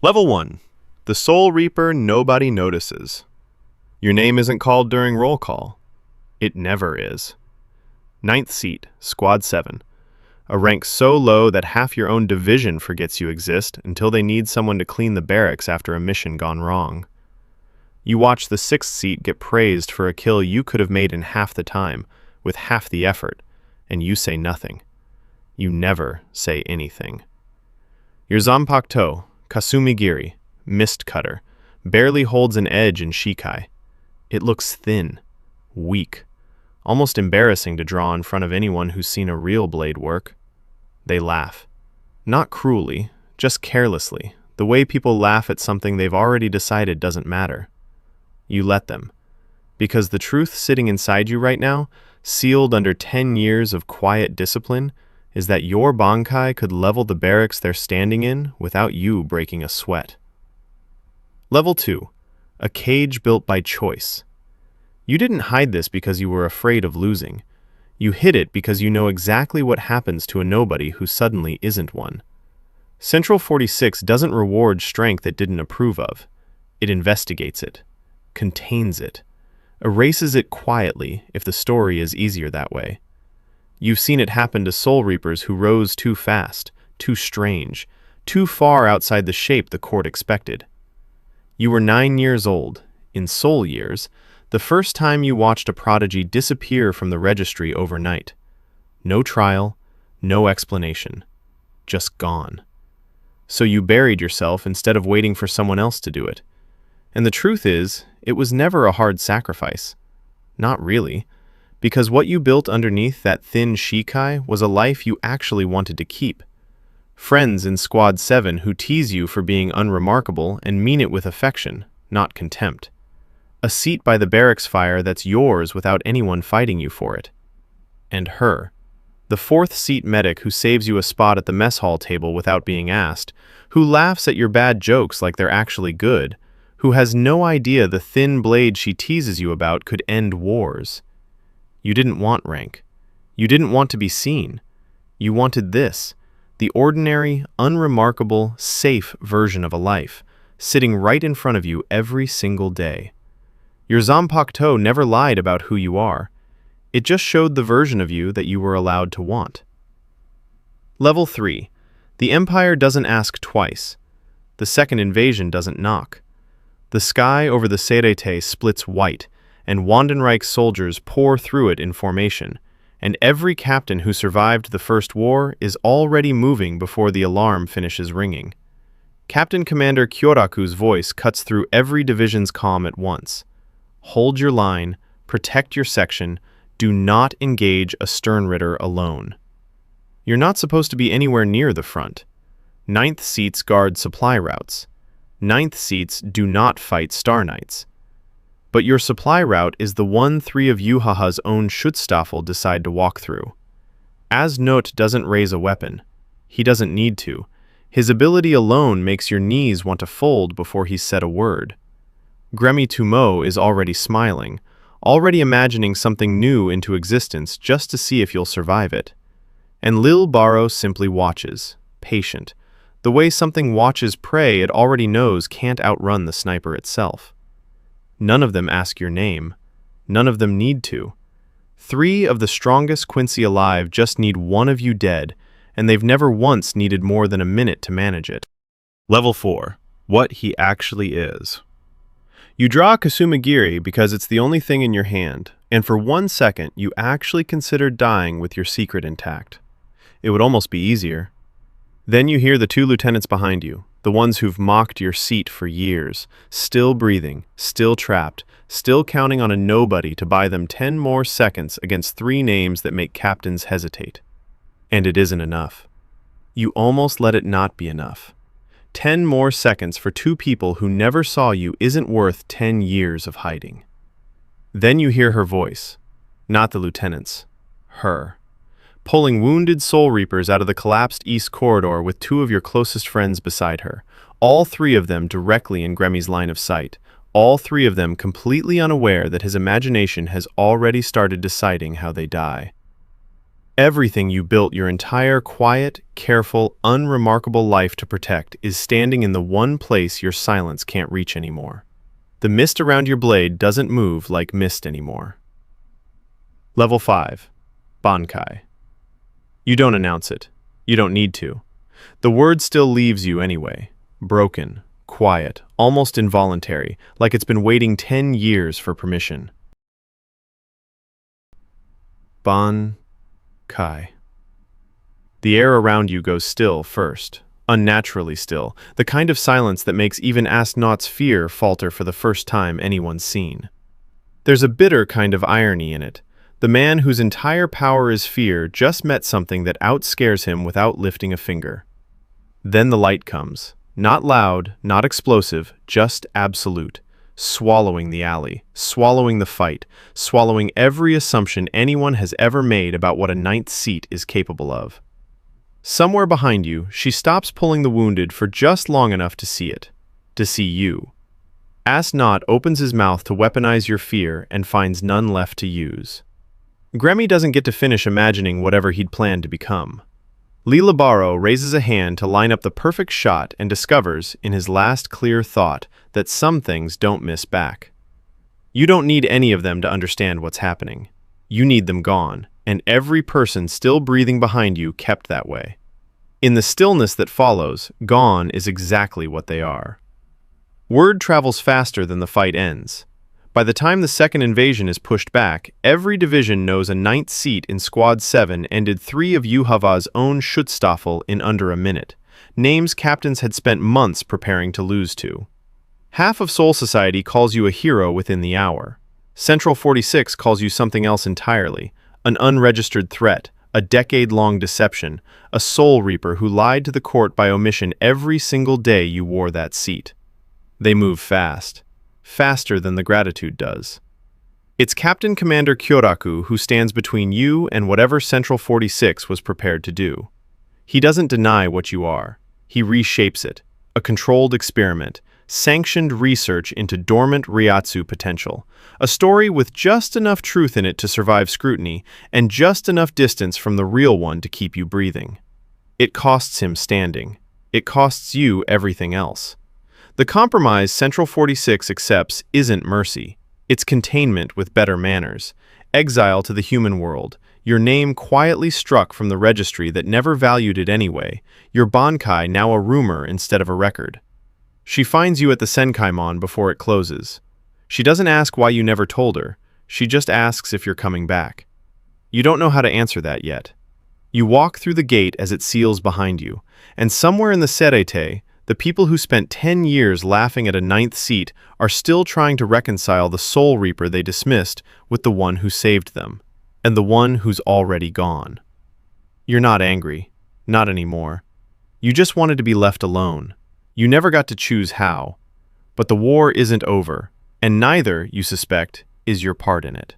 Level 1. The Soul Reaper nobody notices. Your name isn't called during roll call. It never is. Ninth seat, Squad 7. A rank so low that half your own division forgets you exist until they need someone to clean the barracks after a mission gone wrong. You watch the 6th seat get praised for a kill you could have made in half the time, with half the effort, and you say nothing. You never say anything. Your Zanpakuto, Kasumigiri, Mist Cutter, barely holds an edge in Shikai. It looks thin, weak, almost embarrassing to draw in front of anyone who's seen a real blade work. They laugh. Not cruelly, just carelessly, the way people laugh at something they've already decided doesn't matter. You let them, because the truth sitting inside you right now, sealed under 10 years of quiet discipline, is that your Bankai could level the barracks they're standing in without you breaking a sweat. Level 2. A cage built by choice. You didn't hide this because you were afraid of losing. You hid it because you know exactly what happens to a nobody who suddenly isn't one. Central 46 doesn't reward strength it didn't approve of. It investigates it, contains it, erases it quietly if the story is easier that way. You've seen it happen to Soul Reapers who rose too fast, too strange, too far outside the shape the court expected. You were 9 years old, in Soul years, the first time you watched a prodigy disappear from the registry overnight. No trial, no explanation, just gone. So you buried yourself instead of waiting for someone else to do it. And the truth is, it was never a hard sacrifice. Not really, because what you built underneath that thin Shikai was a life you actually wanted to keep. Friends in Squad 7 who tease you for being unremarkable and mean it with affection, not contempt. A seat by the barracks fire that's yours without anyone fighting you for it. And her, the 4th seat medic who saves you a spot at the mess hall table without being asked, who laughs at your bad jokes like they're actually good, who has no idea the thin blade she teases you about could end wars. You didn't want rank. You didn't want to be seen. You wanted this, the ordinary, unremarkable, safe version of a life, sitting right in front of you every single day. Your Zanpakuto never lied about who you are. It just showed the version of you that you were allowed to want. Level 3. The Empire doesn't ask twice. The second invasion doesn't knock. The sky over the Serete splits white, and Wandenreich soldiers pour through it in formation, and every captain who survived the First War is already moving before the alarm finishes ringing. Captain Commander Kyoraku's voice cuts through every division's comm at once. Hold your line, protect your section, do not engage a Sternritter alone. You're not supposed to be anywhere near the front. 9th seats guard supply routes. 9th seats do not fight Star Knights. But your supply route is the one 3 of Yhwach's own Schutzstaffel decide to walk through. As Note doesn't raise a weapon. He doesn't need to. His ability alone makes your knees want to fold before he's said a word. Gremi Tumo is already smiling, already imagining something new into existence just to see if you'll survive it. And Lil Baro simply watches, patient, the way something watches prey it already knows can't outrun the sniper itself. None of them ask your name. None of them need to. 3 of the strongest Quincy alive just need one of you dead, and they've never once needed more than a minute to manage it. Level 4. What he actually is. You draw Kasumigiri because it's the only thing in your hand, and for 1 second you actually considered dying with your secret intact. It would almost be easier. Then you hear the 2 lieutenants behind you, the ones who've mocked your seat for years, still breathing, still trapped, still counting on a nobody to buy them 10 more seconds against 3 names that make captains hesitate. And it isn't enough. You almost let it not be enough. 10 more seconds for 2 people who never saw you isn't worth 10 years of hiding. Then you hear her voice, not the lieutenant's, her, pulling wounded Soul Reapers out of the collapsed east corridor with 2 of your closest friends beside her, all 3 of them directly in Gremi's line of sight, all 3 of them completely unaware that his imagination has already started deciding how they die. Everything you built your entire quiet, careful, unremarkable life to protect is standing in the one place your silence can't reach anymore. The mist around your blade doesn't move like mist anymore. Level 5. Bankai. You don't announce it. You don't need to. The word still leaves you anyway. Broken, quiet, almost involuntary, like it's been waiting 10 years for permission. Bankai. The air around you goes still first, unnaturally still, the kind of silence that makes even Astronaut's fear falter for the first time anyone's seen. There's a bitter kind of irony in it. The man whose entire power is fear just met something that outscares him without lifting a finger. Then the light comes. Not loud, not explosive, just absolute. Swallowing the alley, swallowing the fight, swallowing every assumption anyone has ever made about what a ninth seat is capable of. Somewhere behind you, she stops pulling the wounded for just long enough to see it. To see you. Asnot opens his mouth to weaponize your fear and finds none left to use. Gremmy doesn't get to finish imagining whatever he'd planned to become. Leela Barrow raises a hand to line up the perfect shot and discovers, in his last clear thought, that some things don't miss back. You don't need any of them to understand what's happening. You need them gone, and every person still breathing behind you kept that way. In the stillness that follows, gone is exactly what they are. Word travels faster than the fight ends. By the time the second invasion is pushed back, every division knows a ninth seat in Squad 7 ended 3 of Yhwach's own Schutzstaffel in under a minute, names captains had spent months preparing to lose to. Half of Soul Society calls you a hero within the hour. Central 46 calls you something else entirely, an unregistered threat, a decade-long deception, a soul reaper who lied to the court by omission every single day you wore that seat. They move fast. Faster than the gratitude does. It's Captain Commander Kyoraku who stands between you and whatever Central 46 was prepared to do. He doesn't deny what you are. He reshapes it, a controlled experiment, sanctioned research into dormant Ryatsu potential, a story with just enough truth in it to survive scrutiny and just enough distance from the real one to keep you breathing. It costs him standing. It costs you everything else. The compromise Central 46 accepts isn't mercy. It's containment with better manners. Exile to the human world. Your name quietly struck from the registry that never valued it anyway. Your Bankai now a rumor instead of a record. She finds you at the Senkaimon before it closes. She doesn't ask why you never told her. She just asks if you're coming back. You don't know how to answer that yet. You walk through the gate as it seals behind you, and somewhere in the Serete, the people who spent 10 years laughing at a ninth seat are still trying to reconcile the Soul Reaper they dismissed with the one who saved them, and the one who's already gone. You're not angry. Not anymore. You just wanted to be left alone. You never got to choose how. But the war isn't over, and neither, you suspect, is your part in it.